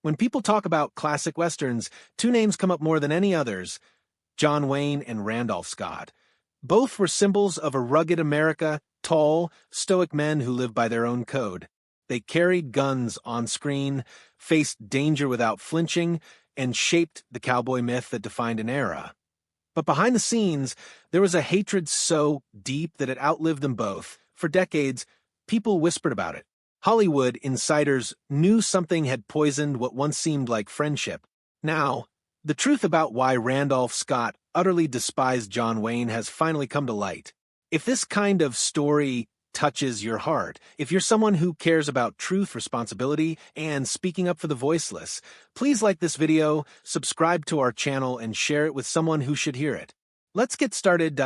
When people talk about classic westerns, two names come up more than any others: John Wayne and Randolph Scott. Both were symbols of a rugged America, tall, stoic men who lived by their own code. They carried guns on screen, faced danger without flinching, and shaped the cowboy myth that defined an era. But behind the scenes, there was a hatred so deep that it outlived them both. For decades, people whispered about it. Hollywood insiders knew something had poisoned what once seemed like friendship. Now, the truth about why Randolph Scott utterly despised John Wayne has finally come to light. If this kind of story touches your heart, if you're someone who cares about truth, responsibility, and speaking up for the voiceless, please like this video, subscribe to our channel, and share it with someone who should hear it. Let's get started.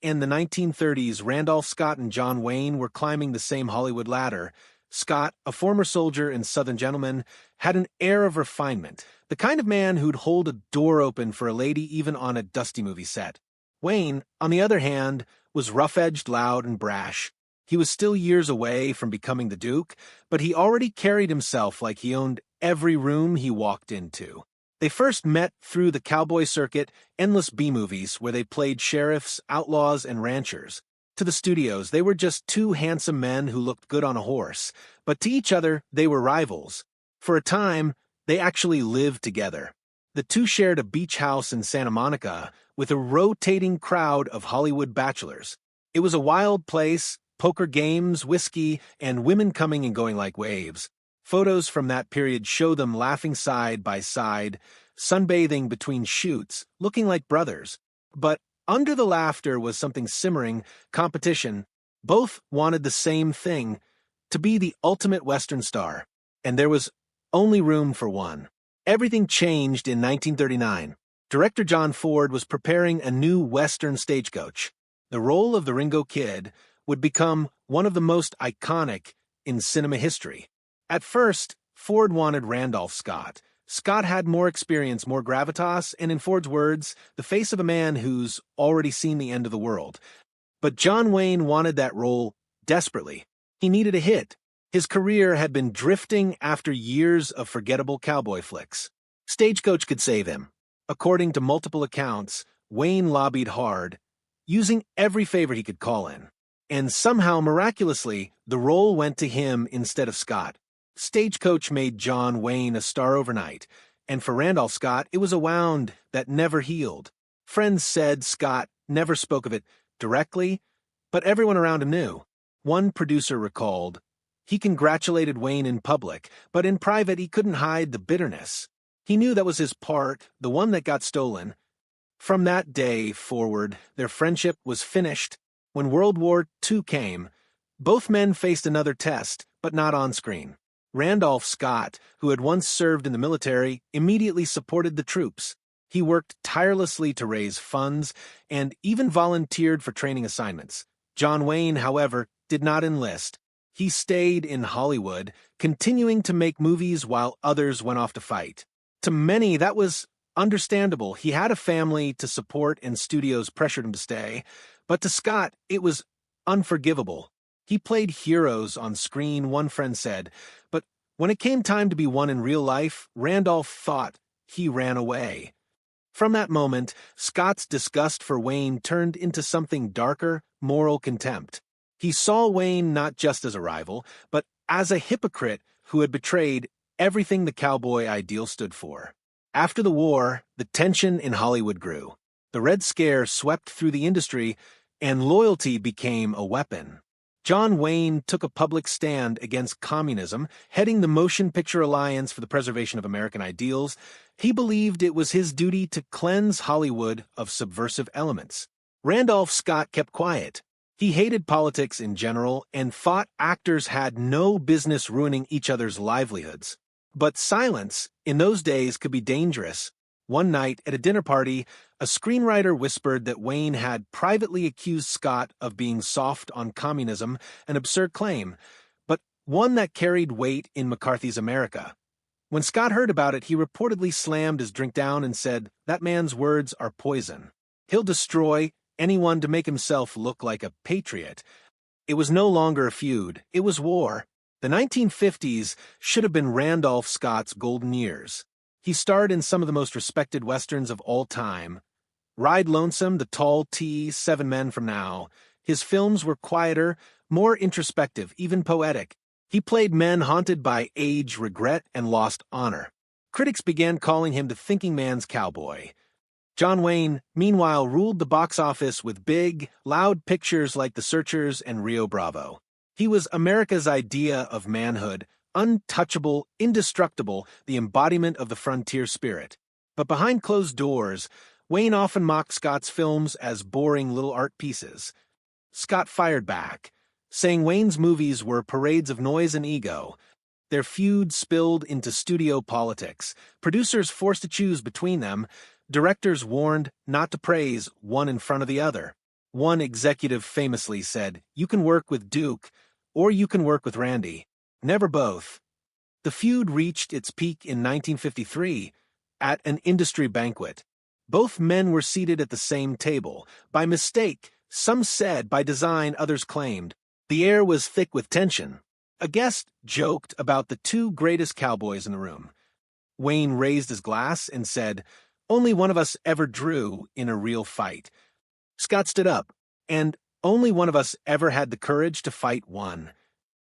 In the 1930s, Randolph Scott and John Wayne were climbing the same Hollywood ladder. Scott, a former soldier and Southern gentleman, had an air of refinement, the kind of man who'd hold a door open for a lady even on a dusty movie set. Wayne, on the other hand, was rough-edged, loud, and brash. He was still years away from becoming the Duke, but he already carried himself like he owned every room he walked into. They first met through the cowboy circuit, endless B-movies where they played sheriffs, outlaws, and ranchers. To the studios, they were just two handsome men who looked good on a horse, but to each other, they were rivals. For a time, they actually lived together. The two shared a beach house in Santa Monica with a rotating crowd of Hollywood bachelors. It was a wild place, poker games, whiskey, and women coming and going like waves. Photos from that period show them laughing side by side, sunbathing between shoots, looking like brothers. But under the laughter was something simmering: competition. Both wanted the same thing: to be the ultimate Western star. And there was only room for one. Everything changed in 1939. Director John Ford was preparing a new Western stagecoach. The role of the Ringo Kid would become one of the most iconic in cinema history. At first, Ford wanted Randolph Scott. Scott had more experience, more gravitas, and in Ford's words, the face of a man who's already seen the end of the world. But John Wayne wanted that role desperately. He needed a hit. His career had been drifting after years of forgettable cowboy flicks. Stagecoach could save him. According to multiple accounts, Wayne lobbied hard, using every favor he could call in. And somehow, miraculously, the role went to him instead of Scott. Stagecoach made John Wayne a star overnight, and for Randolph Scott, it was a wound that never healed. Friends said Scott never spoke of it directly, but everyone around him knew. One producer recalled, he congratulated Wayne in public, but in private he couldn't hide the bitterness. He knew that was his part, the one that got stolen. From that day forward, their friendship was finished. When World War II came, both men faced another test, but not on screen. Randolph Scott, who had once served in the military, immediately supported the troops. He worked tirelessly to raise funds and even volunteered for training assignments. John Wayne, however, did not enlist. He stayed in Hollywood, continuing to make movies while others went off to fight. To many, that was understandable. He had a family to support and studios pressured him to stay. But to Scott, it was unforgivable. He played heroes on screen, one friend said, but when it came time to be one in real life, Randolph thought he ran away. From that moment, Scott's disgust for Wayne turned into something darker: moral contempt. He saw Wayne not just as a rival, but as a hypocrite who had betrayed everything the cowboy ideal stood for. After the war, the tension in Hollywood grew. The Red Scare swept through the industry, and loyalty became a weapon. John Wayne took a public stand against communism, heading the Motion Picture Alliance for the Preservation of American Ideals. He believed it was his duty to cleanse Hollywood of subversive elements. Randolph Scott kept quiet. He hated politics in general and thought actors had no business ruining each other's livelihoods. But silence, in those days, could be dangerous. One night, at a dinner party, a screenwriter whispered that Wayne had privately accused Scott of being soft on communism, an absurd claim, but one that carried weight in McCarthy's America. When Scott heard about it, he reportedly slammed his drink down and said, "That man's words are poison. He'll destroy anyone to make himself look like a patriot." It was no longer a feud, it was war. The 1950s should have been Randolph Scott's golden years. He starred in some of the most respected westerns of all time. Ride Lonesome, The Tall T, 7 Men from Now. His films were quieter, more introspective, even poetic. He played men haunted by age, regret, and lost honor. Critics began calling him the thinking man's cowboy. John Wayne, meanwhile, ruled the box office with big, loud pictures like The Searchers and Rio Bravo. He was America's idea of manhood, untouchable, indestructible, the embodiment of the frontier spirit. But behind closed doors, Wayne often mocked Scott's films as boring little art pieces. Scott fired back, saying Wayne's movies were parades of noise and ego. Their feuds spilled into studio politics. Producers forced to choose between them. Directors warned not to praise one in front of the other. One executive famously said, "You can work with Duke, or you can work with Randy. Never both." The feud reached its peak in 1953 at an industry banquet. Both men were seated at the same table. By mistake, some said, by design, others claimed. The air was thick with tension. A guest joked about the two greatest cowboys in the room. Wayne raised his glass and said, "Only one of us ever drew in a real fight." Scott stood up, and only one of us ever had the courage to fight one.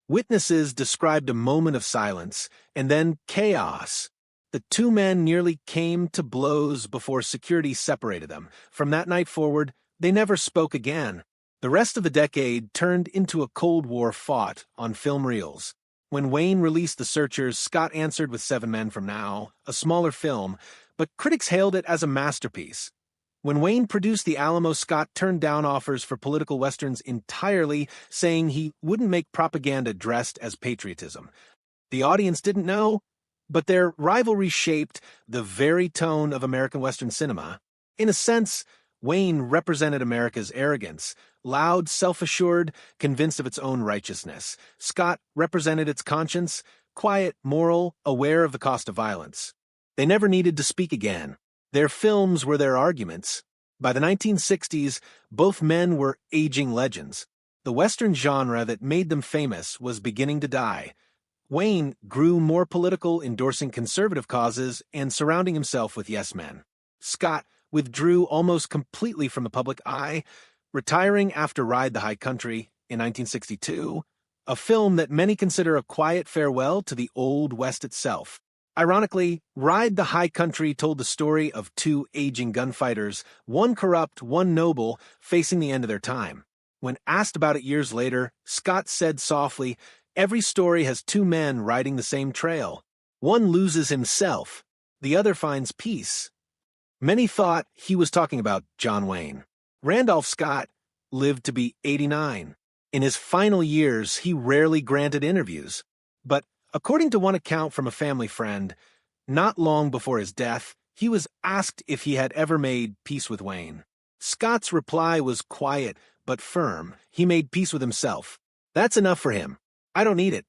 Witnesses described a moment of silence, and then chaos. The two men nearly came to blows before security separated them. From that night forward, they never spoke again. The rest of the decade turned into a Cold War fought on film reels. When Wayne released The Searchers, Scott answered with 7 Men from Now, a smaller film, but critics hailed it as a masterpiece. When Wayne produced The Alamo, Scott turned down offers for political westerns entirely, saying he wouldn't make propaganda dressed as patriotism. The audience didn't know, but their rivalry shaped the very tone of American Western cinema. In a sense, Wayne represented America's arrogance, loud, self-assured, convinced of its own righteousness. Scott represented its conscience, quiet, moral, aware of the cost of violence. They never needed to speak again. Their films were their arguments. By the 1960s, both men were aging legends. The Western genre that made them famous was beginning to die. Wayne grew more political, endorsing conservative causes and surrounding himself with yes-men. Scott withdrew almost completely from the public eye, retiring after Ride the High Country in 1962, a film that many consider a quiet farewell to the Old West itself. Ironically, Ride the High Country told the story of two aging gunfighters, one corrupt, one noble, facing the end of their time. When asked about it years later, Scott said softly, "Every story has two men riding the same trail. One loses himself, the other finds peace." Many thought he was talking about John Wayne. Randolph Scott lived to be 89. In his final years, he rarely granted interviews. But according to one account from a family friend, not long before his death, he was asked if he had ever made peace with Wayne. Scott's reply was quiet but firm. He made peace with himself. "That's enough for him. I don't need it."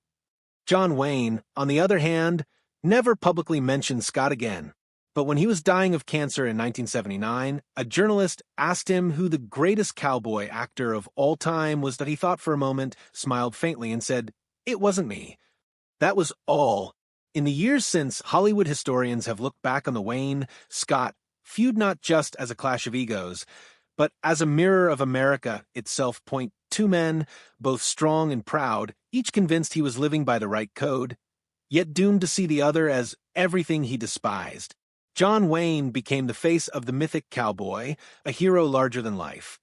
John Wayne, on the other hand, never publicly mentioned Scott again. But when he was dying of cancer in 1979, a journalist asked him who the greatest cowboy actor of all time was that he thought for a moment, smiled faintly, and said, "It wasn't me." That was all. In the years since, Hollywood historians have looked back on the Wayne-Scott feud not just as a clash of egos, but as a mirror of America itself. Point two men, both strong and proud, each convinced he was living by the right code, yet doomed to see the other as everything he despised. John Wayne became the face of the mythic cowboy, a hero larger than life.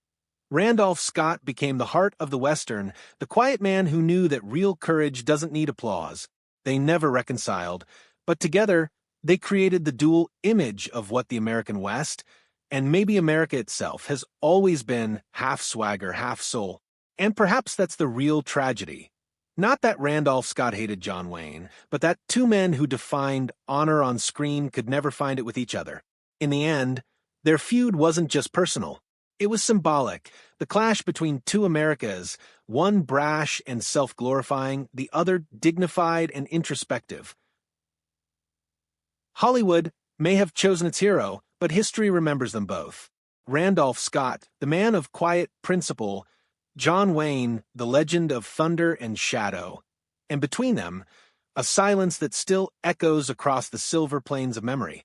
Randolph Scott became the heart of the Western, the quiet man who knew that real courage doesn't need applause. They never reconciled, but together they created the dual image of what the American West, and maybe America itself, has always been half swagger, half soul. And perhaps that's the real tragedy. Not that Randolph Scott hated John Wayne, but that two men who defined honor on screen could never find it with each other. In the end, their feud wasn't just personal. It was symbolic, the clash between two Americas, one brash and self-glorifying, the other dignified and introspective. Hollywood may have chosen its hero, but history remembers them both. Randolph Scott, the man of quiet principle; John Wayne, the legend of thunder and shadow. and between them, a silence that still echoes across the silver plains of memory.